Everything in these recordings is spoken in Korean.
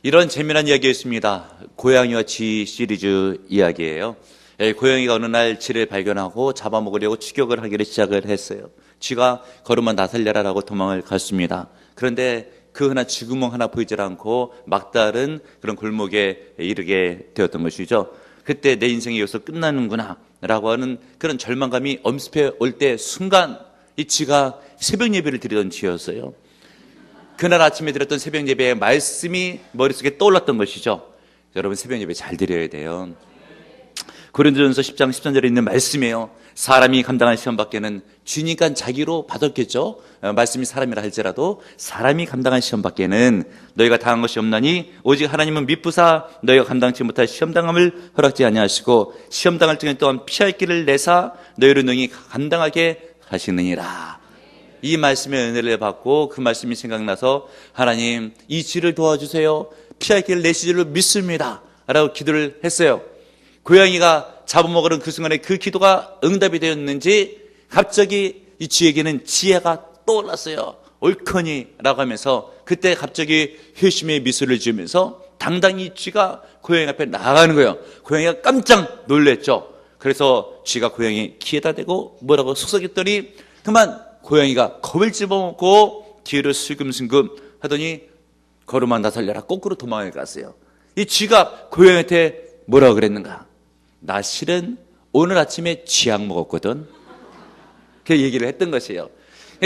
이런 재미난 이야기였습니다. 고양이와 쥐 시리즈 이야기예요. 고양이가 어느 날 쥐를 발견하고 잡아먹으려고 추격을 하기를 시작을 했어요. 쥐가 걸음만 나살려라라고 도망을 갔습니다. 그런데 그 흔한 쥐구멍 하나 보이질 않고 막다른 그런 골목에 이르게 되었던 것이죠. 그때 내 인생이 여기서 끝나는구나 라고 하는 그런 절망감이 엄습해 올 때 순간 이 쥐가 새벽 예배를 드리던 쥐였어요. 그날 아침에 드렸던 새벽 예배의 말씀이 머릿속에 떠올랐던 것이죠. 여러분, 새벽 예배 잘 드려야 돼요. 고린도전서 10장 13절에 있는 말씀이에요. 사람이 감당한 시험 밖에는 쥐니까 자기로 받았겠죠. 말씀이 사람이라 할지라도 사람이 감당한 시험 밖에는 너희가 당한 것이 없나니 오직 하나님은 미쁘사 너희가 감당치 못할 시험당함을 허락지 아니하시고 시험당할 중에 또한 피할 길을 내사 너희를 능히 감당하게 하시느니라. 이 말씀의 은혜를 받고 그 말씀이 생각나서 하나님, 이 쥐를 도와주세요. 피할 길을 내실 줄 믿습니다 라고 기도를 했어요. 고양이가 잡아먹으는 그 순간에 그 기도가 응답이 되었는지 갑자기 이 쥐에게는 지혜가 떠올랐어요. 옳거니 라고 하면서 그때 갑자기 회심의 미소를 지으면서 당당히 쥐가 고양이 앞에 나아가는 거예요. 고양이가 깜짝 놀랐죠. 그래서 쥐가 고양이 귀에다 대고 뭐라고 속삭였더니 그만 고양이가 겁을 집어먹고 뒤로 슬금슬금 하더니 걸음만 나살려라 거꾸로 도망을 갔어요. 이 쥐가 고양이한테 뭐라고 그랬는가? 나 실은 오늘 아침에 쥐약 먹었거든. 그 얘기를 했던 것이에요.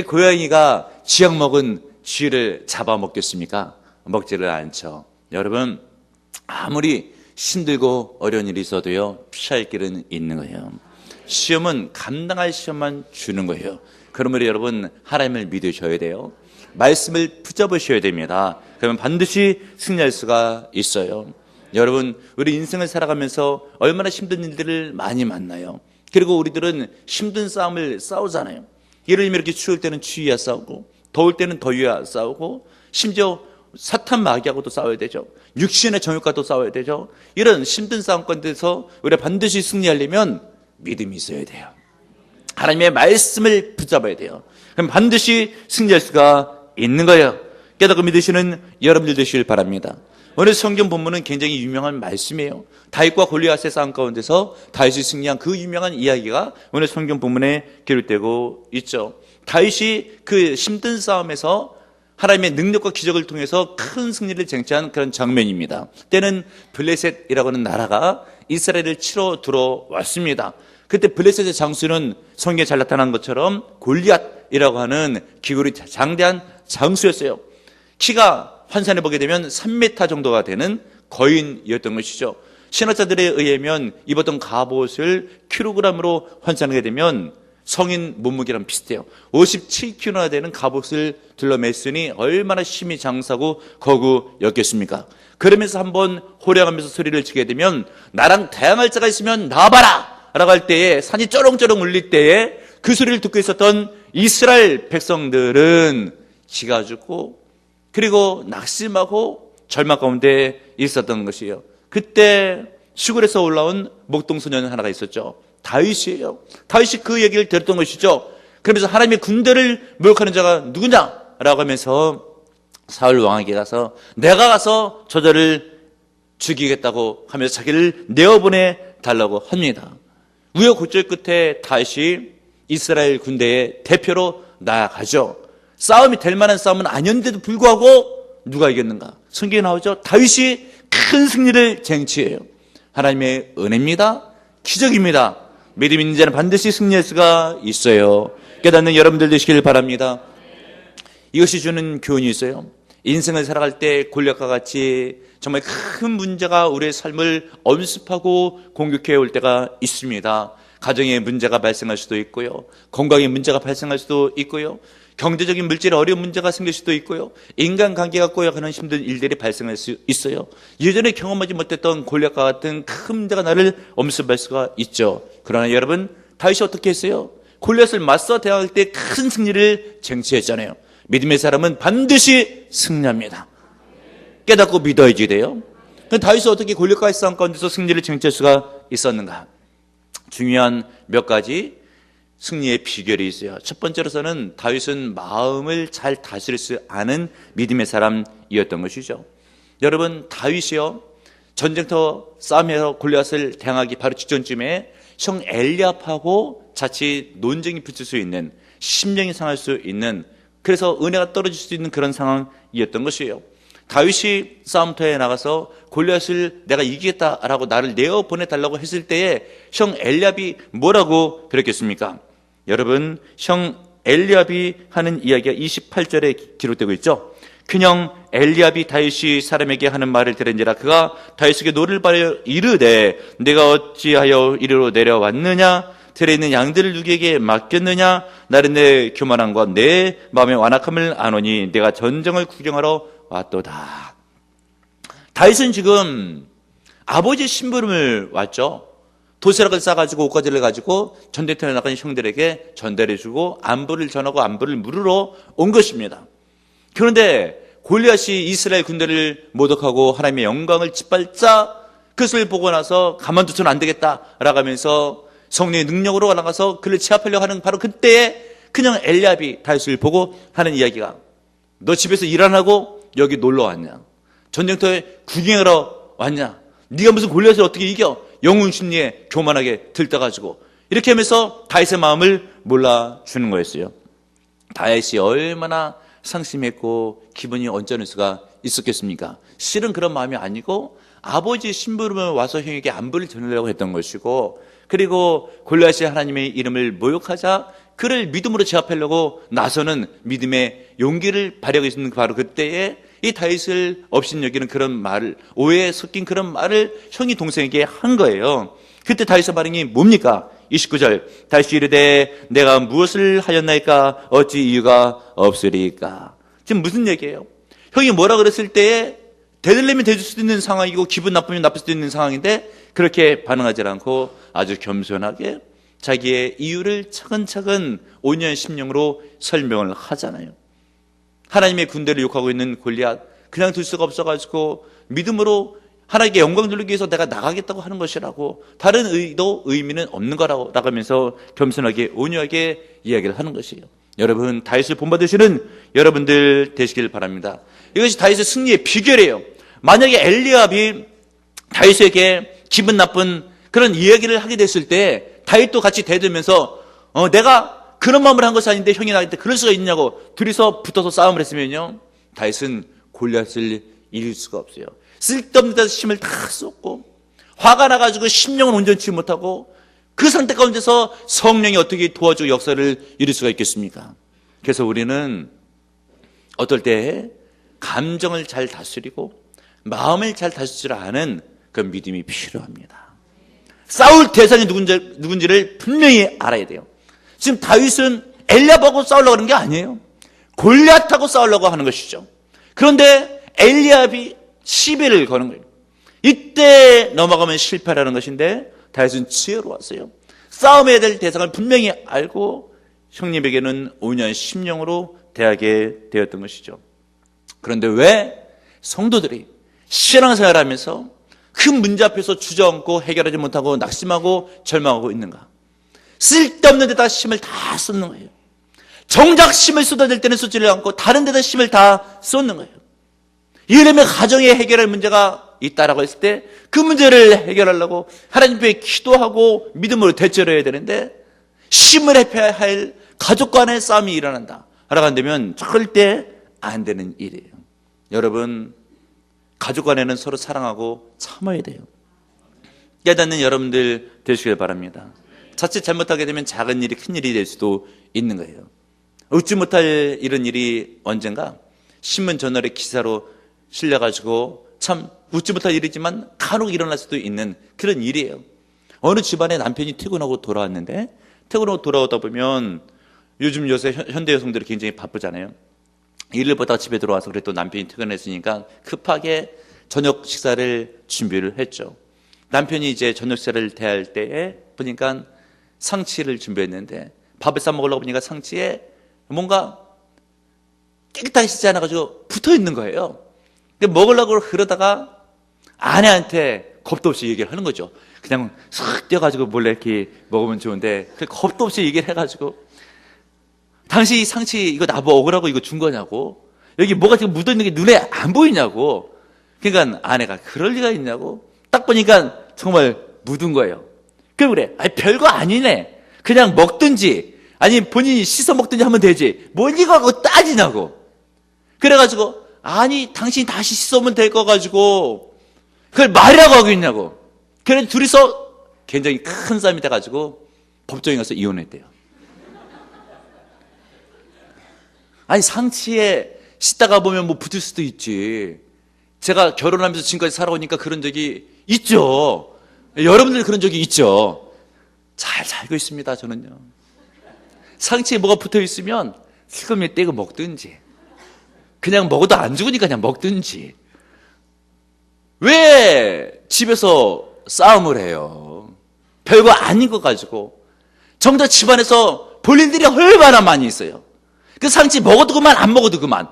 고양이가 쥐약 먹은 쥐를 잡아먹겠습니까? 먹지를 않죠. 여러분, 아무리 힘들고 어려운 일이 있어도요, 피할 길은 있는 거예요. 시험은 감당할 시험만 주는 거예요. 그러므로 여러분, 하나님을 믿으셔야 돼요. 말씀을 붙잡으셔야 됩니다. 그러면 반드시 승리할 수가 있어요. 여러분, 우리 인생을 살아가면서 얼마나 힘든 일들을 많이 만나요. 그리고 우리들은 힘든 싸움을 싸우잖아요. 예를 들면 이렇게 추울 때는 추위와 싸우고, 더울 때는 더위와 싸우고, 심지어 사탄 마귀하고도 싸워야 되죠. 육신의 정욕과도 싸워야 되죠. 이런 힘든 싸움 가운데서 우리가 반드시 승리하려면 믿음이 있어야 돼요. 하나님의 말씀을 붙잡아야 돼요. 그럼 반드시 승리할 수가 있는 거예요. 깨닫고 믿으시는 여러분들 되시길 바랍니다. 오늘 성경 본문은 굉장히 유명한 말씀이에요. 다윗과 골리앗의 싸움 가운데서 다윗이 승리한 그 유명한 이야기가 오늘 성경 본문에 기록되고 있죠. 다윗이 그 힘든 싸움에서 하나님의 능력과 기적을 통해서 큰 승리를 쟁취한 그런 장면입니다. 때는 블레셋이라고 하는 나라가 이스라엘을 치러 들어왔습니다. 그때 블레셋의 장수는 성경에 잘 나타난 것처럼 골리앗이라고 하는 기골이 장대한 장수였어요. 키가 환산해 보게 되면 3m 정도가 되는 거인이었던 것이죠. 신학자들에 의하면 입었던 갑옷을 킬로그램으로 환산하게 되면 성인 몸무게랑 비슷해요. 57kg나 되는 갑옷을 둘러맸으니 얼마나 심히 장사고 거구였겠습니까? 그러면서 한번 호령하면서 소리를 치게 되면 나랑 대항할 자가 있으면 나와봐라! 라고 할 때에 산이 쩌렁쩌렁 울릴 때에 그 소리를 듣고 있었던 이스라엘 백성들은 기가 죽고 그리고 낙심하고 절망 가운데 있었던 것이에요. 그때 시골에서 올라온 목동소년 하나가 있었죠. 다윗이에요. 다윗이 그 얘기를 들었던 것이죠. 그러면서 하나님의 군대를 모욕하는 자가 누구냐? 라고 하면서 사울 왕에게 가서 내가 가서 저자를 죽이겠다고 하면서 자기를 내어보내 달라고 합니다. 우여곡절 끝에 다윗이 이스라엘 군대의 대표로 나아가죠. 싸움이 될 만한 싸움은 아니었는데도 불구하고 누가 이겼는가? 성경에 나오죠. 다윗이 큰 승리를 쟁취해요. 하나님의 은혜입니다. 기적입니다. 믿음 있는 자는 반드시 승리할 수가 있어요. 깨닫는 여러분들 되시길 바랍니다. 이것이 주는 교훈이 있어요. 인생을 살아갈 때 골리앗과 같이 정말 큰 문제가 우리의 삶을 엄습하고 공격해 올 때가 있습니다. 가정에 문제가 발생할 수도 있고요. 건강에 문제가 발생할 수도 있고요. 경제적인 물질에 어려운 문제가 생길 수도 있고요. 인간관계가 꼬여가는 힘든 일들이 발생할 수 있어요. 예전에 경험하지 못했던 골리앗과 같은 큰 문제가 나를 엄습할 수가 있죠. 그러나 여러분, 다윗이 어떻게 했어요? 골리앗을 맞서 대항할 때 큰 승리를 쟁취했잖아요. 믿음의 사람은 반드시 승리합니다. 깨닫고 믿어야지 돼요. 다윗이 어떻게 골리앗과의 싸움 가운데서 승리를 쟁취할 수가 있었는가? 중요한 몇 가지 승리의 비결이 있어요. 첫 번째로서는 다윗은 마음을 잘 다스릴 수 아는 믿음의 사람이었던 것이죠. 여러분, 다윗이요, 전쟁터 싸움에서 골리앗을 대항하기 바로 직전쯤에 형 엘리압하고 자칫 논쟁이 붙을 수 있는, 심령이 상할 수 있는, 그래서 은혜가 떨어질 수 있는 그런 상황이었던 것이에요. 다윗이 싸움터에 나가서 골리앗을 내가 이기겠다라고 나를 내어 보내달라고 했을 때에 형 엘리압이 뭐라고 그랬겠습니까? 여러분, 형 엘리압이 하는 이야기가 28절에 기록되고 있죠. 그냥 엘리압이 다윗이 사람에게 하는 말을 들은지라 그가 다윗에게 노를 바려 이르되 내가 어찌하여 이리로 내려왔느냐? 들에 있는 양들을 누구에게 맡겼느냐? 나는 내 교만함과 내 마음의 완악함을 아노니 내가 전쟁을 구경하러 왔도다. 다윗은 지금 아버지 심부름을 왔죠. 도시락을 싸가지고 옷가지를 가지고 전쟁터에 나간 형들에게 전달해주고 안부를 전하고 안부를 물으러 온 것입니다. 그런데 골리앗이 이스라엘 군대를 모독하고 하나님의 영광을 짓밟자 그것을 보고 나서 가만두서는 안 되겠다라고 하면서 성령의 능력으로 나가서 그를 제압하려고 하는 바로 그때에 그냥 엘리압이 다윗을 보고 하는 이야기가, 너 집에서 일 안 하고 여기 놀러 왔냐? 전쟁터에 구경하러 왔냐? 네가 무슨 골리앗을 어떻게 이겨? 영웅 심리에 교만하게 들떠가지고 이렇게 하면서 다윗의 마음을 몰라주는 거였어요. 다윗이 얼마나 상심했고 기분이 언짢을 수가 있었겠습니까? 실은 그런 마음이 아니고 아버지 심부름을 와서 형에게 안부를 전하려고 했던 것이고, 그리고 골리앗이 하나님의 이름을 모욕하자 그를 믿음으로 제압하려고 나서는 믿음의 용기를 발휘하고 있는 바로 그때에 이 다윗을 업신여기는 그런 말을, 오해에 섞인 그런 말을 형이 동생에게 한 거예요. 그때 다윗의 반응이 뭡니까? 29절, 다윗이 이르되 내가 무엇을 하였나이까? 어찌 이유가 없으리까? 지금 무슨 얘기예요? 형이 뭐라 그랬을 때에 대들려면 대줄 수도 있는 상황이고 기분 나쁘면 나쁠 수도 있는 상황인데 그렇게 반응하지 않고 아주 겸손하게 자기의 이유를 차근차근 5년 10년으로 설명을 하잖아요. 하나님의 군대를 욕하고 있는 골리앗, 그냥 둘 수가 없어가지고 믿음으로 하나님께 영광 돌리기 위해서 내가 나가겠다고 하는 것이라고, 다른 의도 의미는 없는 거라고 하면서 겸손하게 온유하게 이야기를 하는 것이에요. 여러분, 다윗을 본받으시는 여러분들 되시길 바랍니다. 이것이 다윗의 승리의 비결이에요. 만약에 엘리압이 다윗에게 기분 나쁜 그런 이야기를 하게 됐을 때 다윗도 같이 대들면서 내가 그런 마음을 한 것이 아닌데 형이 나한테 그럴 수가 있냐고 둘이서 붙어서 싸움을 했으면요, 다윗은 골리앗을 이길 수가 없어요. 쓸데없는 데서 힘을 다 쏟고 화가 나가지고 심령을 온전치 못하고 그 상태 가운데서 성령이 어떻게 도와주고 역사를 이룰 수가 있겠습니까? 그래서 우리는 어떨 때 감정을 잘 다스리고 마음을 잘 다스리지 않은 그 믿음이 필요합니다. 싸울 대상이 누군지를 분명히 알아야 돼요. 지금 다윗은 엘리압하고 싸우려고 하는 게 아니에요. 골리앗하고 싸우려고 하는 것이죠. 그런데 엘리압이 시비를 거는 거예요. 이때 넘어가면 실패라는 것인데 다윗은 지혜로웠어요. 싸움해야 될 대상을 분명히 알고 형님에게는 5년 10년으로 대하게 되었던 것이죠. 그런데 왜 성도들이 신앙생활을 하면서 큰 문제 앞에서 주저앉고 해결하지 못하고 낙심하고 절망하고 있는가? 쓸데없는 데다 힘을 다 쏟는 거예요. 정작 힘을 쏟아야 될 때는 쏟지를 않고 다른 데다 힘을 다 쏟는 거예요. 이러면 가정에 해결할 문제가 있다라고 했을 때 그 문제를 해결하려고 하나님 앞에 기도하고 믿음으로 대처를 해야 되는데 힘을 합해야 할 가족 간의 싸움이 일어난다 라고 한다면 절대 안 되는 일이에요. 여러분, 가족 간에는 서로 사랑하고 참아야 돼요. 깨닫는 여러분들 되시길 바랍니다. 자칫 잘못하게 되면 작은 일이 큰 일이 될 수도 있는 거예요. 웃지 못할 이런 일이 언젠가 신문 저널의 기사로 실려가지고 참 웃지 못할 일이지만 간혹 일어날 수도 있는 그런 일이에요. 어느 집안에 남편이 퇴근하고 돌아왔는데 퇴근하고 돌아오다 보면 요새 현대 여성들이 굉장히 바쁘잖아요. 일을 보다가 집에 들어와서 그래도 남편이 퇴근했으니까 급하게 저녁 식사를 준비를 했죠. 남편이 이제 저녁 식사를 대할 때에 보니까 상치를 준비했는데 밥을 싸 먹으려고 보니까 상치에 뭔가 깨끗하게 씻지 않아가지고 붙어 있는 거예요. 근데 먹으려고 그러다가 아내한테 겁도 없이 얘기를 하는 거죠. 그냥 싹 뛰어가지고 몰래 이렇게 먹으면 좋은데 겁도 없이 얘기를 해가지고 당시 이 상치 이거 나보고 먹으라고 이거 준 거냐고, 여기 뭐가 지금 묻어있는 게 눈에 안 보이냐고, 그러니까 아내가 그럴 리가 있냐고. 딱 보니까 정말 묻은 거예요. 그래. 아니, 별거 아니네. 그냥 먹든지, 아니, 본인이 씻어 먹든지 하면 되지. 뭘 이거 하고 따지냐고. 그래가지고, 아니, 당신이 다시 씻어오면 될 거 가지고, 그걸 말이라고 하고 있냐고. 그래, 둘이서 굉장히 큰 싸움이 돼가지고, 법정에 가서 이혼했대요. 아니, 상치에 씻다가 보면 뭐 붙을 수도 있지. 제가 결혼하면서 지금까지 살아오니까 그런 적이 있죠. 여러분들 그런 적이 있죠. 잘 살고 있습니다, 저는요. 상치에 뭐가 붙어 있으면 슬금에 떼고 먹든지, 그냥 먹어도 안 죽으니까 그냥 먹든지. 왜 집에서 싸움을 해요? 별거 아닌 거 가지고. 정작 집안에서 볼 일들이 얼마나 많이 있어요. 그 상치 먹어도 그만, 안 먹어도 그만.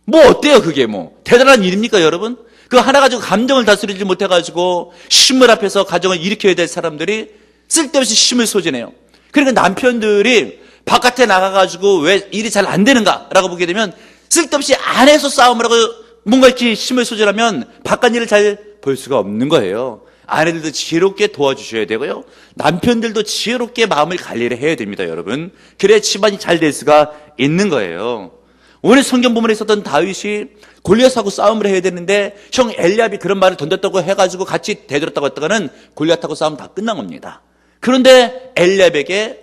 뭐 어때요, 그게 뭐. 대단한 일입니까, 여러분? 그 하나 가지고 감정을 다스리지 못해가지고 신물 앞에서 가정을 일으켜야 될 사람들이 쓸데없이 힘을 소진해요. 그러니까 남편들이 바깥에 나가가지고 왜 일이 잘 안 되는가라고 보게 되면 쓸데없이 안에서 싸움을 하고 뭔가 이렇게 힘을 소진하면 바깥 일을 잘 볼 수가 없는 거예요. 아내들도 지혜롭게 도와주셔야 되고요. 남편들도 지혜롭게 마음을 관리를 해야 됩니다, 여러분. 그래야 집안이 잘 될 수가 있는 거예요. 오늘 성경 본문에 있었던 다윗이 골리앗하고 싸움을 해야 되는데 형 엘리압이 그런 말을 던졌다고 해가지고 같이 대들었다고 했다가는 골리앗하고 싸움 다 끝난 겁니다. 그런데 엘리압에게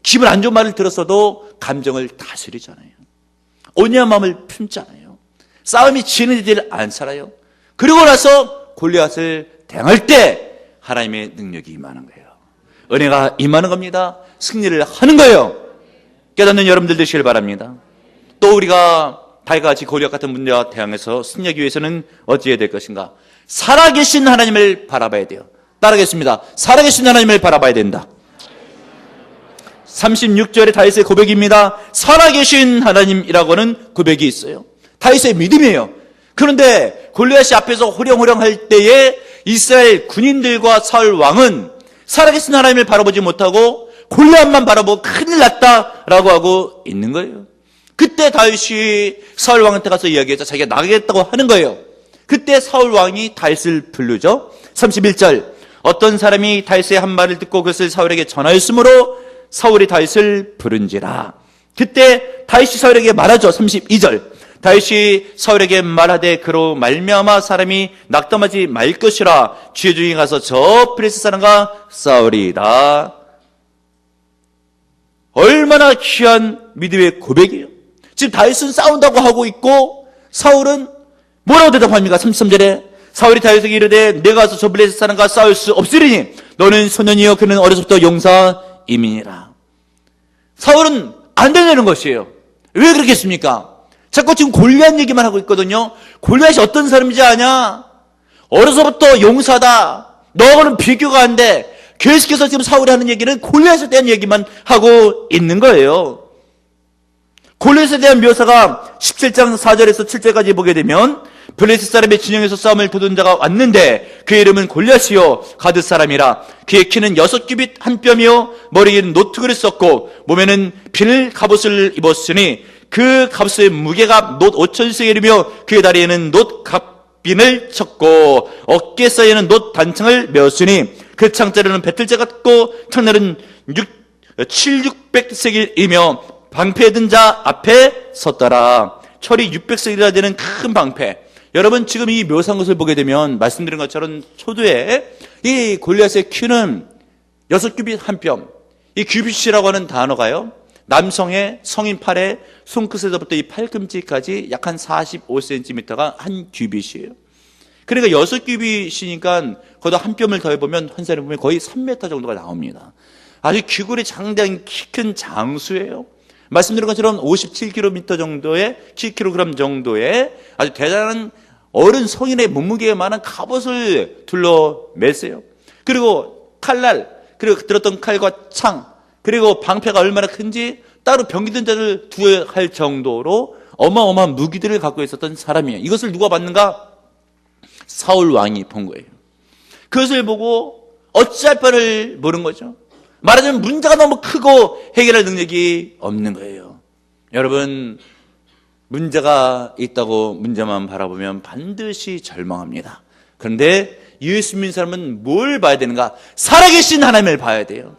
기분 안 좋은 말을 들었어도 감정을 다스리잖아요. 온유한 마음을 품잖아요. 싸움이 지는 일을 안 살아요. 그리고 나서 골리앗을 대항할 때 하나님의 능력이 임하는 거예요. 은혜가 임하는 겁니다. 승리를 하는 거예요. 깨닫는 여러분들 되시길 바랍니다. 또 우리가 다윗과 같이 골리앗 같은 문제와 대항해서 승리하기 위해서는 어찌해야 될 것인가? 살아계신 하나님을 바라봐야 돼요. 따르겠습니다. 살아계신 하나님을 바라봐야 된다. 36절의 다윗의 고백입니다. 살아계신 하나님이라고는 고백이 있어요. 다윗의 믿음이에요. 그런데 골리앗이 앞에서 호령호령 할 때에 이스라엘 군인들과 사울 왕은 살아계신 하나님을 바라보지 못하고 골리앗만 바라보고 큰일 났다라고 하고 있는 거예요. 그때 다윗이 사울 왕한테 가서 이야기해서 자기가 나가겠다고 하는 거예요. 그때 사울 왕이 다윗을 부르죠. 31절 어떤 사람이 다윗의 한 말을 듣고 그것을 사울에게 전하였으므로 사울이 다윗을 부른지라. 그때 다윗이 사울에게 말하죠. 32절 다윗이 사울에게 말하되 그로 말미암아 사람이 낙담하지 말 것이라 주의 중에 가서 저 블레셋 사람과 싸우리이다. 얼마나 귀한 믿음의 고백이에요. 지금 다윗은 싸운다고 하고 있고 사울은 뭐라고 대답합니까? 33절에 사울이 다윗에게 이르되 내가 가서 저 블레셋 사람과 싸울 수 없으리니 너는 소년이요 그는 어려서부터 용사임이니라. 사울은 안 되는 것이에요. 왜 그렇겠습니까? 자꾸 지금 골리앗 얘기만 하고 있거든요. 골리앗이 어떤 사람인지 아냐? 어려서부터 용사다. 너하고는 비교가 안 돼. 계속해서 지금 사울이 하는 얘기는 골리앗에 대한 얘기만 하고 있는 거예요. 골리앗에 대한 묘사가 17장 4절에서 7절까지 보게 되면 블레셋 사람의 진영에서 싸움을 도둔 자가 왔는데 그의 이름은 골리앗이요 가드 사람이라. 그의 키는 6규빗 한 뼘이요 머리에는 노트그를 썼고 몸에는 비늘 갑옷을 입었으니 그 갑옷의 무게가 놋 5,000씩 이르며 그의 다리에는 놋 갑빈을 쳤고 어깨 사이에는 놋 단창을 메었으니 그 창자루는 배틀자 같고 창날은 7,600세겔이며 방패에 든 자 앞에 섰더라. 철이 600세겔이나 되는 큰 방패. 여러분 지금 이 묘사한 것을 보게 되면 말씀드린 것처럼 초두에 이 골리앗의 키는 6규빗 한 뼘. 이 규빗이라고 하는 단어가요. 남성의 성인 팔의 손끝에서부터 이 팔꿈치까지 약 한 45cm가 한 규빗이에요. 그러니까 6규빗이니까 거기다 한 뼘을 더해보면 환산해 보면 거의 3m 정도가 나옵니다. 아주 귀골이 장대한 키 큰 장수예요. 말씀드린 것처럼 57km 정도의 7kg 정도의 아주 대단한 어른 성인의 몸무게에 많은 갑옷을 둘러 맸어요. 그리고 칼날, 그리고 들었던 칼과 창, 그리고 방패가 얼마나 큰지 따로 병기든 자를 두어야 할 정도로 어마어마한 무기들을 갖고 있었던 사람이에요. 이것을 누가 봤는가? 사울 왕이 본 거예요. 그것을 보고 어찌할 바를 모른 거죠. 말하자면 문제가 너무 크고 해결할 능력이 없는 거예요. 여러분 문제가 있다고 문제만 바라보면 반드시 절망합니다. 그런데 예수 믿는 사람은 뭘 봐야 되는가? 살아계신 하나님을 봐야 돼요.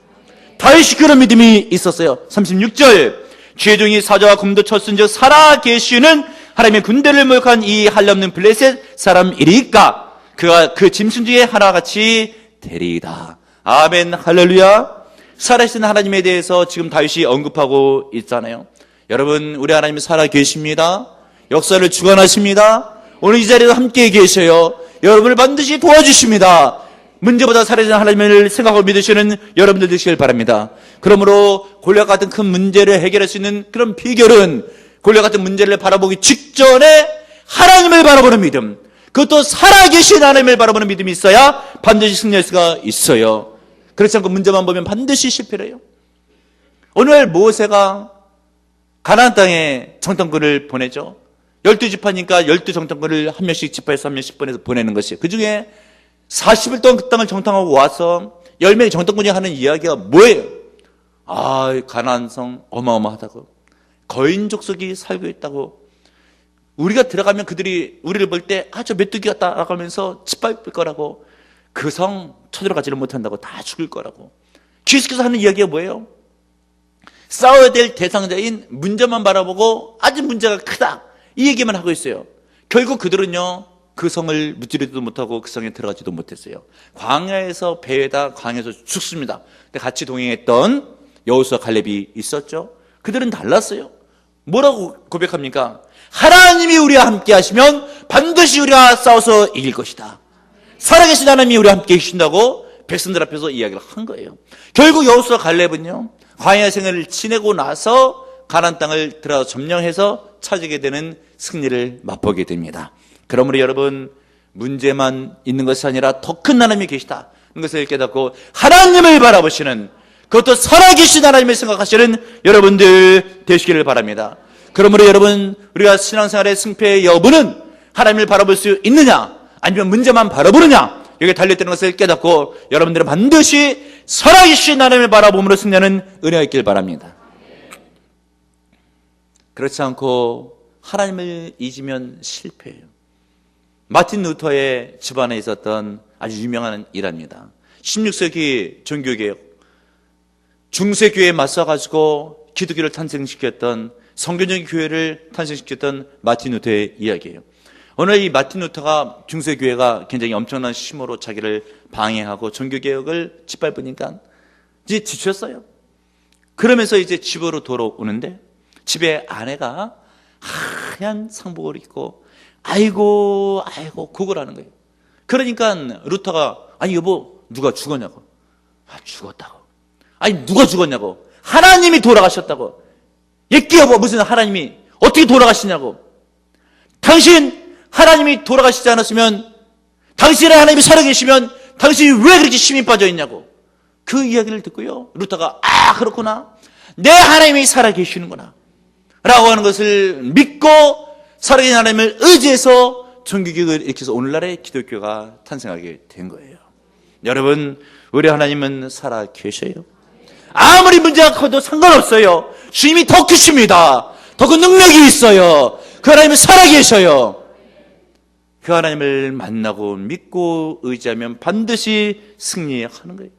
다윗이 그런 믿음이 있었어요. 36절 죄종이 사자와 곰도 쳤은즉 살아계시는 하나님의 군대를 모욕한 이 한없는 블레셋 사람이리까 그가 그 짐승 중에 하나같이 되리이다. 아멘 할렐루야. 살아계신 하나님에 대해서 지금 다윗이 언급하고 있잖아요. 여러분, 우리 하나님은 살아계십니다. 역사를 주관하십니다. 오늘 이 자리에도 함께 계셔요. 여러분을 반드시 도와주십니다. 문제보다 살아계신 하나님을 생각하고 믿으시는 여러분들 되시길 바랍니다. 그러므로 골리앗 같은 큰 문제를 해결할 수 있는 그런 비결은 골리앗 같은 문제를 바라보기 직전에 하나님을 바라보는 믿음, 그것도 살아계신 하나님을 바라보는 믿음이 있어야 반드시 승리할 수가 있어요. 그렇지 않고 문제만 보면 반드시 실패를 해요. 오늘 모세가 가나안 땅에 정탐꾼을 보내죠. 12지파니까 12정탐꾼을 한 명씩 지파에서 한 명씩 보내서 보내는 것이에요. 그 중에 40일 동안 그 땅을 정탐하고 와서 10명의 정탐꾼이 하는 이야기가 뭐예요? 가나안 성 어마어마하다고, 거인 족속이 살고 있다고, 우리가 들어가면 그들이 우리를 볼 때 저 메뚜기 같다 라고 하면서 짓밟을 거라고, 그 성 쳐들어가지를 못한다고, 다 죽을 거라고. 계속해서 하는 이야기가 뭐예요? 싸워야 될 대상자인 문제만 바라보고 아주 문제가 크다 이 얘기만 하고 있어요. 결국 그들은요 그 성을 무찌르지도 못하고 그 성에 들어가지도 못했어요. 광야에서 배에다 광야에서 죽습니다. 근데 같이 동행했던 여호수아 갈렙이 있었죠. 그들은 달랐어요. 뭐라고 고백합니까? 하나님이 우리와 함께 하시면 반드시 우리가 싸워서 이길 것이다. 살아계신 하나님이 우리와 함께 계신다고 백성들 앞에서 이야기를 한 거예요. 결국 여호수아 갈렙은요 광야 생활을 지내고 나서 가나안 땅을 들어서 점령해서 차지게 되는 승리를 맛보게 됩니다. 그러므로 여러분, 문제만 있는 것이 아니라 더 큰 하나님이 계시다 이 것을 깨닫고 하나님을 바라보시는, 그것도 살아계신 하나님을 생각하시는 여러분들 되시기를 바랍니다. 그러므로 여러분, 우리가 신앙생활의 승패의 여부는 하나님을 바라볼 수 있느냐 아니면 문제만 바라보느냐 여기에 달려있다는 것을 깨닫고 여러분들은 반드시 살아계신 하나님을 바라봄으로 승리하는 은혜가 있길 바랍니다. 그렇지 않고 하나님을 잊으면 실패해요. 마틴 루터의 집안에 있었던 아주 유명한 일화입니다. 16세기 종교개혁, 중세교회에 맞서가지고 기독교를 탄생시켰던, 성교적인 교회를 탄생시켰던 마틴 루터의 이야기예요. 오늘 이 마틴 루터가 중세교회가 굉장히 엄청난 심호로 자기를 방해하고 종교개혁을 짓밟으니까 이제 지쳤어요. 그러면서 이제 집으로 돌아오는데 집에 아내가 하얀 상복을 입고 아이고 구걸하는 거예요. 그러니까 루터가 여보 누가 죽었냐고. 죽었다고. 누가 죽었냐고. 하나님이 돌아가셨다고. 예끼 여보 무슨 하나님이 어떻게 돌아가시냐고. 당신 하나님이 돌아가시지 않았으면, 당신의 하나님이 살아계시면 당신이 왜 그렇게 힘이 빠져 있냐고. 그 이야기를 듣고요 루터가 그렇구나, 내 하나님이 살아계시는구나 라고 하는 것을 믿고 살아계신 하나님을 의지해서 종교개혁을 일으켜서 오늘날의 기독교가 탄생하게 된 거예요. 여러분, 우리 하나님은 살아계셔요. 아무리 문제가 커도 상관없어요. 주님이 더 크십니다. 더 큰 능력이 있어요. 그 하나님은 살아계셔요. 그 하나님을 만나고 믿고 의지하면 반드시 승리하는 거예요.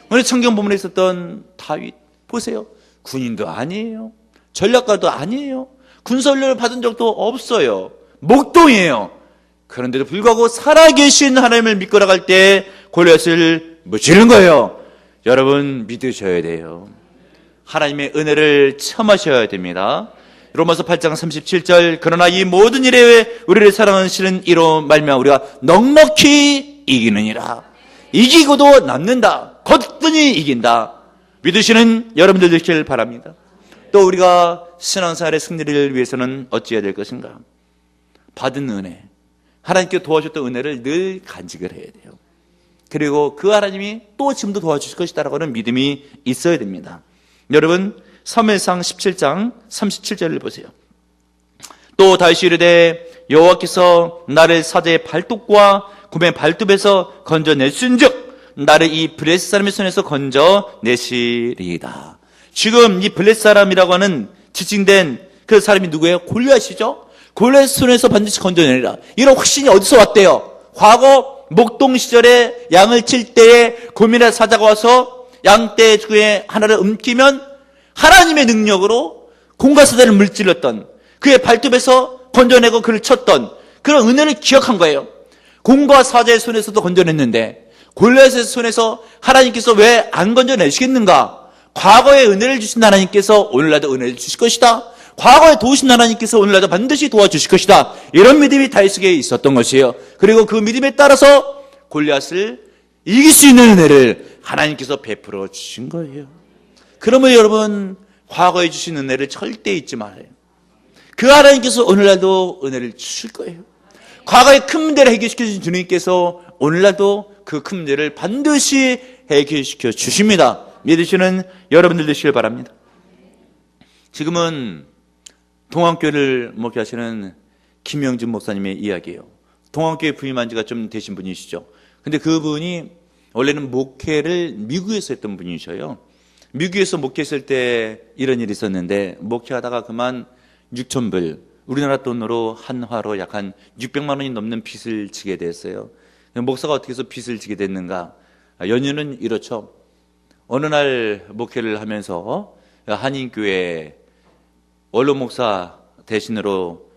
오늘 성경 본문에 있었던 다윗 보세요. 군인도 아니에요. 전략가도 아니에요. 군사훈련을 받은 적도 없어요. 목동이에요. 그런데도 불구하고 살아계신 하나님을 믿고 나갈 때 골리앗을 무찌르는 거예요. 여러분 믿으셔야 돼요. 하나님의 은혜를 체험하셔야 됩니다. 로마서 8장 37절 그러나 이 모든 일에 우리를 사랑하시는 이로 말미암아 우리가 넉넉히 이기느니라. 이기고도 남는다. 거뜬히 이긴다. 믿으시는 여러분들 되시길 바랍니다. 또 우리가 신앙생활의 승리를 위해서는 어찌해야 될 것인가? 받은 은혜, 하나님께 도와주셨던 은혜를 늘 간직을 해야 돼요. 그리고 그 하나님이 또 지금도 도와주실 것이다라고 하는 믿음이 있어야 됩니다. 여러분 사무엘상 17장 37절을 보세요. 또 다윗이 이르되 여호와께서 나를 사자의 발톱과 곰의 발톱에서 건져내신즉 나를 이 블레셋 사람의 손에서 건져내시리이다. 지금 이 블레셋 사람이라고 하는 지칭된 그 사람이 누구예요? 골리앗이죠. 골리앗 손에서 반드시 건져내리라. 이런 확신이 어디서 왔대요? 과거 목동 시절에 양을 칠 때에 고멜의 사자가 와서 양떼 중에 하나를 움키면 하나님의 능력으로 공과 사자를 물질렀던, 그의 발톱에서 건져내고 그를 쳤던 그런 은혜를 기억한 거예요. 공과 사자의 손에서도 건져냈는데 골리앗의 손에서 하나님께서 왜 안 건져내시겠는가? 과거에 은혜를 주신 하나님께서 오늘날도 은혜를 주실 것이다. 과거에 도우신 하나님께서 오늘날도 반드시 도와주실 것이다. 이런 믿음이 다윗에게 있었던 것이에요. 그리고 그 믿음에 따라서 골리앗을 이길 수 있는 은혜를 하나님께서 베풀어 주신 거예요. 그러면 여러분, 과거에 주신 은혜를 절대 잊지 말아요. 그 하나님께서 오늘날도 은혜를 주실 거예요. 과거에 큰 문제를 해결시켜 주신 주님께서 오늘날도 그 큰 문제를 반드시 해결시켜 주십니다. 믿으시는 여러분들 되시길 바랍니다. 지금은 동안교회를 목회하시는 김영진 목사님의 이야기예요. 동안교회 부임한 지가 좀 되신 분이시죠. 근데 그분이 원래는 목회를 미국에서 했던 분이셔요. 미국에서 목회했을 때 이런 일이 있었는데, 목회하다가 그만 6,000불, 우리나라 돈으로 한화로 약 한 600만 원이 넘는 빚을 지게 됐어요. 목사가 어떻게 해서 빚을 지게 됐는가? 연유는 이렇죠. 어느 날 목회를 하면서 한인교회 원로 목사 대신으로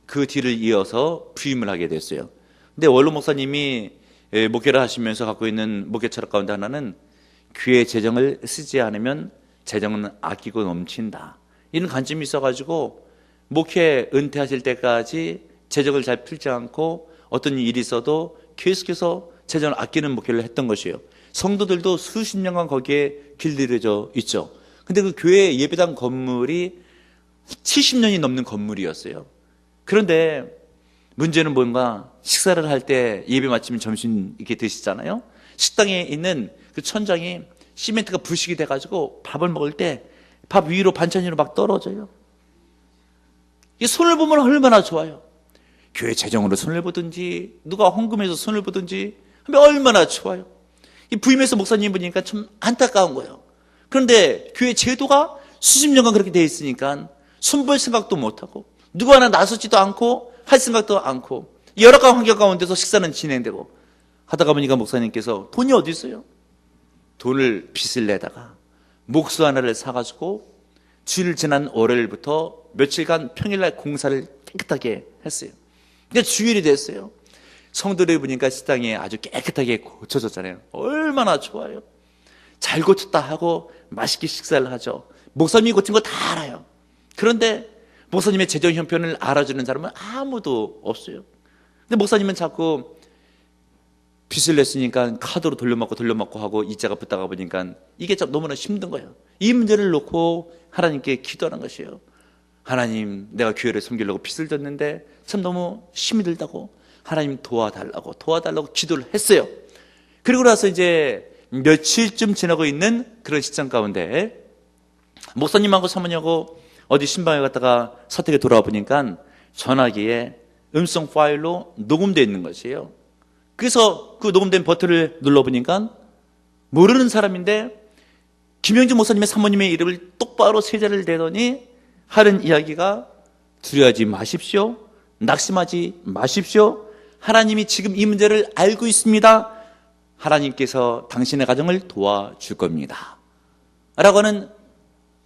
그 뒤를 이어서 부임을 하게 됐어요. 근데 원로 목사님이 목회를 하시면서 갖고 있는 목회 철학 가운데 하나는 교회 재정을 쓰지 않으면 재정은 아끼고 넘친다. 이런 관점이 있어가지고 목회 은퇴하실 때까지 재정을 잘 풀지 않고 어떤 일이 있어도 계속해서 재정을 아끼는 목회를 했던 것이에요. 성도들도 수십 년간 거기에 길들여져 있죠. 근데 그 교회 예배당 건물이 70년이 넘는 건물이었어요. 그런데 문제는 뭔가, 식사를 할 때 예배 마치면 점심 이렇게 드시잖아요. 식당에 있는 그 천장이 시멘트가 부식이 돼가지고 밥을 먹을 때 밥 위로 반찬 위로 막 떨어져요. 이 손을 보면 얼마나 좋아요. 교회 재정으로 손을 보든지 누가 헌금해서 손을 보든지 하면 얼마나 좋아요. 이 부임해서 목사님 보니까 참 안타까운 거예요. 그런데 교회 제도가 수십 년간 그렇게 돼 있으니까 손볼 생각도 못하고 누구 하나 나서지도 않고 할 생각도 않고 열악한 환경 가운데서 식사는 진행되고 하다가 보니까 목사님께서 돈이 어디 있어요? 돈을 빚을 내다가 목수 하나를 사가지고 주일 지난 월요일부터 며칠간 평일날 공사를 깨끗하게 했어요. 근데 주일이 됐어요. 성도들이 보니까 식당이 아주 깨끗하게 고쳐졌잖아요. 얼마나 좋아요. 잘 고쳤다 하고 맛있게 식사를 하죠. 목사님이 고친 거 다 알아요. 그런데 목사님의 재정 형편을 알아주는 사람은 아무도 없어요. 근데 목사님은 자꾸 빚을 냈으니까 카드로 돌려막고 하고 이자가 붙다가 보니까 이게 참 너무나 힘든 거예요. 이 문제를 놓고 하나님께 기도하는 것이에요. 하나님, 내가 교회를 섬기려고 빚을 졌는데 참 너무 힘이 들다고, 하나님 도와달라고 기도를 했어요. 그리고 나서 이제 며칠쯤 지나고 있는 그런 시점 가운데 목사님하고 사모님하고 어디 신방에 갔다가 사택에 돌아와 보니까 전화기에 음성 파일로 녹음되어 있는 것이에요. 그래서 그 녹음된 버튼을 눌러보니까 모르는 사람인데 김영진 목사님의 사모님의 이름을 똑바로 세자를 대더니 하는 이야기가, 두려워하지 마십시오. 낙심하지 마십시오. 하나님이 지금 이 문제를 알고 있습니다. 하나님께서 당신의 가정을 도와줄 겁니다. 라고 하는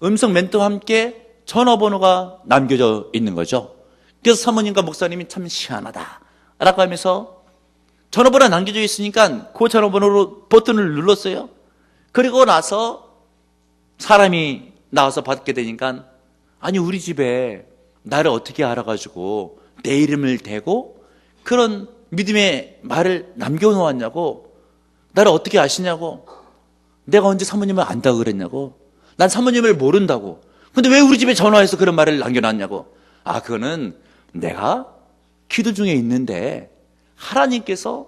음성 멘트와 함께 전화번호가 남겨져 있는 거죠. 그래서 사모님과 목사님이 참 희한하다 라고 하면서 전화번호가 남겨져 있으니까 그 전화번호로 버튼을 눌렀어요. 그리고 나서 사람이 나와서 받게 되니까, 아니 우리 집에 나를 어떻게 알아가지고 내 이름을 대고 그런 믿음의 말을 남겨놓았냐고, 나를 어떻게 아시냐고, 내가 언제 사모님을 안다고 그랬냐고, 난 사모님을 모른다고, 근데 왜 우리 집에 전화해서 그런 말을 남겨놨냐고. 아, 그거는 내가 기도 중에 있는데 하나님께서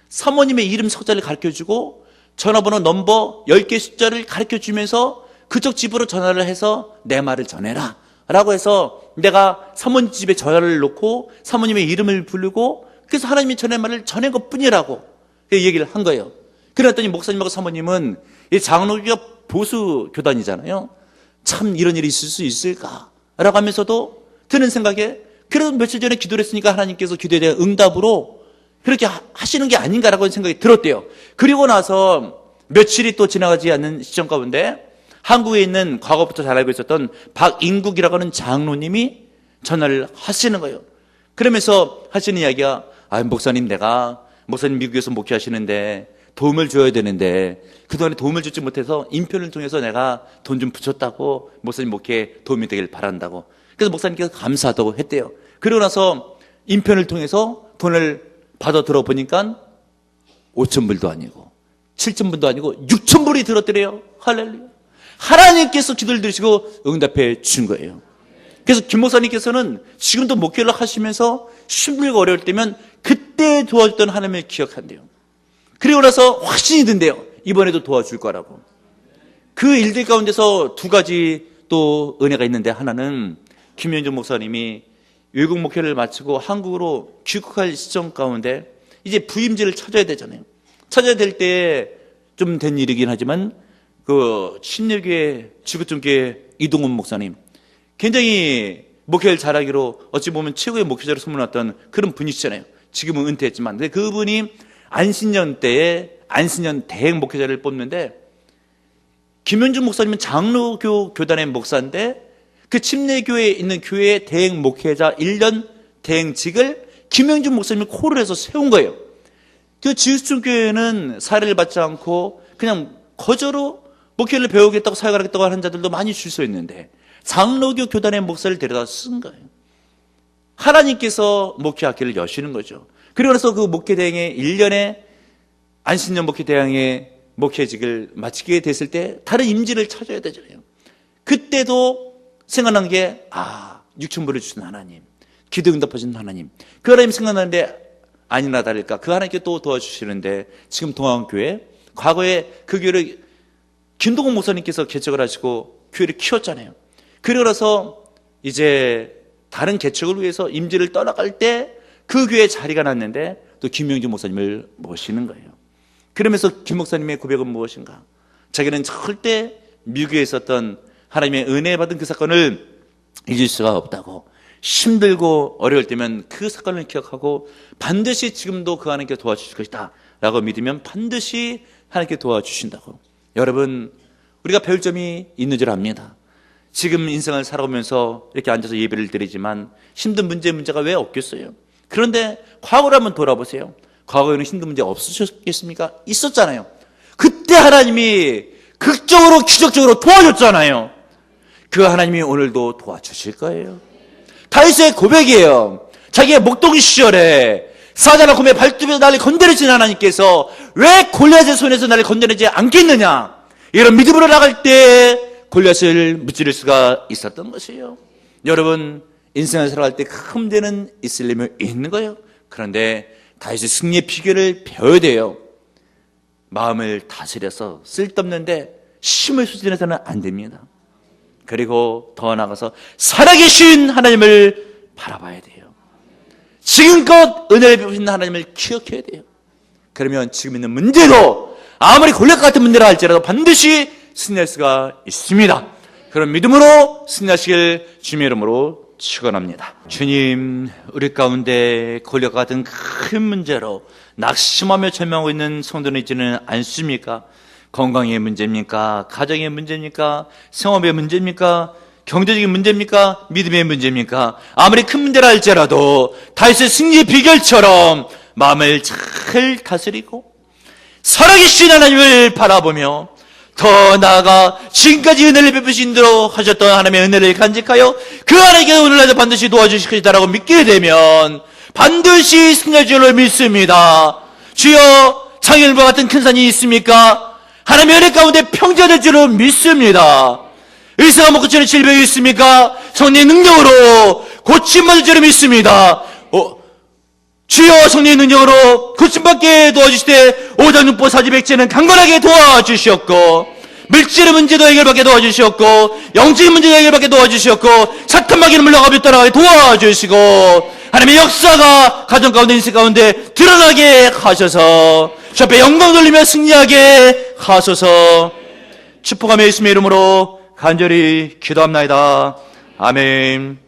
사모님의 이름 석자를 가르쳐주고 전화번호 넘버 10개 숫자를 가르쳐주면서 그쪽 집으로 전화를 해서 내 말을 전해라 라고 해서 내가 사모님 집에 전화를 놓고 사모님의 이름을 부르고 그래서 하나님이 전할 말을 전한 것 뿐이라고 얘기를 한 거예요. 그랬더니 목사님하고 사모님은 이 장로교가 보수 교단이잖아요. 참 이런 일이 있을 수 있을까 라고 하면서도 드는 생각에 그래도 며칠 전에 기도를 했으니까 하나님께서 기도에 대한 응답으로 그렇게 하시는 게 아닌가라고 생각이 들었대요. 그리고 나서 며칠이 또 지나가지 않는 시점 가운데 한국에 있는 과거부터 잘 알고 있었던 박인국이라고 하는 장로님이 전화를 하시는 거예요. 그러면서 하시는 이야기가 목사님, 내가 목사님 미국에서 목회하시는데 도움을 줘야 되는데 그동안에 도움을 주지 못해서 인편을 통해서 내가 돈 좀 붙였다고, 목사님 목회에 도움이 되길 바란다고. 그래서 목사님께서 감사하다고 했대요. 그러고 나서 인편을 통해서 돈을 받아 들어보니까 5,000불도 아니고 7,000불도 아니고 6,000불이 들었더래요. 할렐루야. 하나님께서 기도를 들으시고 응답해 준 거예요. 그래서 김 목사님께서는 지금도 목회를 하시면서 힘들고 어려울 때면 그때 도와줬던 하나님을 기억한대요. 그리고 나서 확신이 든대요. 이번에도 도와줄 거라고. 그 일들 가운데서 두 가지 또 은혜가 있는데, 하나는 김현준 목사님이 외국 목회를 마치고 한국으로 귀국할 시점 가운데 이제 부임지를 찾아야 되잖아요. 찾아야 될 때 좀 된 일이긴 하지만 그 신례교회 지구촌교회 이동훈 목사님, 굉장히 목회를 잘하기로 어찌 보면 최고의 목회자로 소문났던 그런 분이시잖아요. 지금은 은퇴했지만. 근데 그분이 안신년 때에 안신년 대행 목회자를 뽑는데, 김현준 목사님은 장로교 교단의 목사인데 그 침례교회에 있는 교회의 대행 목회자 1년 대행직을 김현준 목사님이 콜을 해서 세운 거예요. 그 지구촌교회는 사례를 받지 않고 그냥 거저로 목회를 배우겠다고 사역하겠다고 하는 자들도 많이 줄 서 있는데 장로교 교단의 목사를 데려다 쓴 거예요. 하나님께서 목회학기를 여시는 거죠. 그리고 나서 그 목회대행의 1년에 안신년 목회대행의 목회직을 마치게 됐을 때 다른 임지를 찾아야 되잖아요. 그때도 생각난 게 6,000불을 주신 하나님, 기도 응답하신 하나님, 그 하나님 생각나는데 아니나 다를까 그 하나님께 또 도와주시는데, 지금 동안교회, 과거에 그 교회를 김동훈 목사님께서 개척을 하시고 교회를 키웠잖아요. 그러고 나서 이제 다른 개척을 위해서 임지를 떠나갈 때 그 교회에 자리가 났는데 또 김영준 목사님을 모시는 거예요. 그러면서 김 목사님의 고백은 무엇인가? 자기는 절대 미국에 있었던 하나님의 은혜 받은 그 사건을 잊을 수가 없다고, 힘들고 어려울 때면 그 사건을 기억하고 반드시 지금도 그 하나님께 도와주실 것이다 라고 믿으면 반드시 하나님께 도와주신다고. 여러분, 우리가 배울 점이 있는 줄 압니다. 지금 인생을 살아오면서 이렇게 앉아서 예배를 드리지만 힘든 문제가 왜 없겠어요? 그런데 과거를 한번 돌아보세요. 과거에는 힘든 문제 없으셨겠습니까? 있었잖아요. 그때 하나님이 극적으로 기적적으로 도와줬잖아요. 그 하나님이 오늘도 도와주실 거예요. 다윗의 고백이에요. 자기의 목동 시절에 사자나 곰의 발톱에서 나를 건드리신 하나님께서 왜 골리앗의 손에서 나를 건드리지 않겠느냐, 이런 믿음으로 나갈 때 골리앗을 무찌를 수가 있었던 것이에요. 여러분, 인생을 살아갈 때 큰 문제는 있으려면 있는 거예요. 그런데 다윗의 승리의 비결을 배워야 돼요. 마음을 다스려서 쓸데없는데 힘을 소진해서는 안 됩니다. 그리고 더 나아가서 살아계신 하나님을 바라봐야 돼요. 지금껏 은혜를 베푸신 하나님을 기억해야 돼요. 그러면 지금 있는 문제도 아무리 골리앗 같은 문제라 할지라도 반드시 승리할 수가 있습니다. 그런 믿음으로 승리하시길 주님의 이름으로 축원합니다. 주님, 우리 가운데 골리앗 같은 큰 문제로 낙심하며 절망하고 있는 성도는 있지는 않습니까? 건강의 문제입니까? 가정의 문제입니까? 생업의 문제입니까? 경제적인 문제입니까? 믿음의 문제입니까? 아무리 큰 문제라 할지라도 다윗의 승리의 비결처럼 마음을 잘 다스리고 살아계신 하나님을 바라보며 더 나아가 지금까지 은혜를 베푸신 대로 하셨던 하나님의 은혜를 간직하여 그 하나님께서 오늘날도 반드시 도와주실 것이다라고 믿게 되면 반드시 승리할 줄을 믿습니다. 주여, 창일과 같은 큰 산이 있습니까? 하나님의 은혜 가운데 평전될 줄을 믿습니다. 의사가 못 고치는 질병이 있습니까? 성령의 능력으로 고침받을 줄을 믿습니다. 주여, 성령의 능력으로 고침받게 도와주시되 오장육부 사지백제는 강건하게 도와주시었고, 물질의 문제도 해결받게 도와주시었고, 영적인 문제도 해결받게 도와주시었고, 착한 마귀는 물러가며 따라가게 도와주시고, 하나님의 역사가 가정 가운데 인생 가운데 드러나게 하셔서 주 앞에 영광 돌리며 승리하게 하소서. 축복하며 예수님의 이름으로 간절히 기도합나이다. 아멘.